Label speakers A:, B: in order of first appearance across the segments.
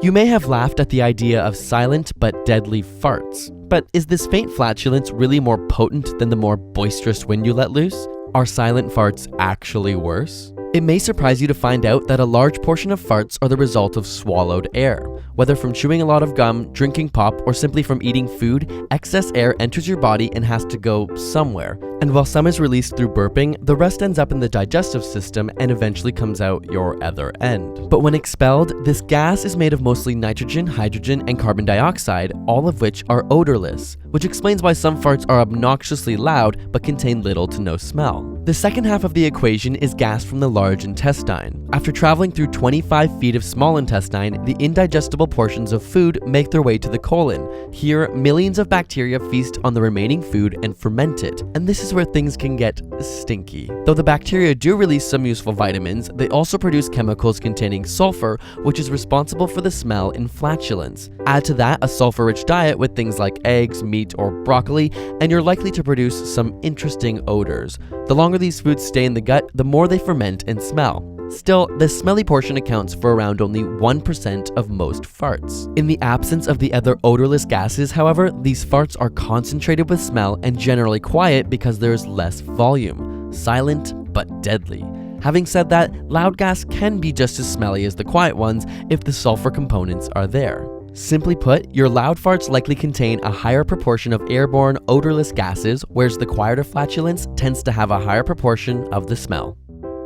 A: You may have laughed at the idea of silent but deadly farts. But is this faint flatulence really more potent than the more boisterous wind you let loose? Are silent farts actually worse? It may surprise you to find out that a large portion of farts are the result of swallowed air. Whether from chewing a lot of gum, drinking pop, or simply from eating food, excess air enters your body and has to go somewhere. And while some is released through burping, the rest ends up in the digestive system and eventually comes out your other end. But when expelled, this gas is made of mostly nitrogen, hydrogen, and carbon dioxide, all of which are odorless, which explains why some farts are obnoxiously loud but contain little to no smell. The second half of the equation is gas from the large intestine. After traveling through 25 feet of small intestine, the indigestible portions of food make their way to the colon. Here, millions of bacteria feast on the remaining food and ferment it, and this is where things can get stinky. Though the bacteria do release some useful vitamins, they also produce chemicals containing sulfur, which is responsible for the smell in flatulence. Add to that a sulfur-rich diet with things like eggs, meat, or broccoli, and you're likely to produce some interesting odors. The longer these foods stay in the gut, the more they ferment and smell. Still, the smelly portion accounts for around only 1% of most farts. In the absence of the other odorless gases, however, these farts are concentrated with smell and generally quiet because there is less volume. Silent, but deadly. Having said that, loud gas can be just as smelly as the quiet ones if the sulfur components are there. Simply put, your loud farts likely contain a higher proportion of airborne, odorless gases, whereas the quieter flatulence tends to have a higher proportion of the smell.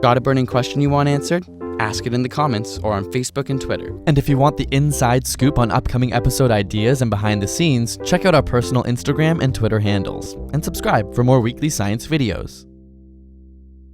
B: Got a burning question you want answered? Ask it in the comments or on Facebook and Twitter.
A: And if you want the inside scoop on upcoming episode ideas and behind the scenes, check out our personal Instagram and Twitter handles. And subscribe for more weekly science videos.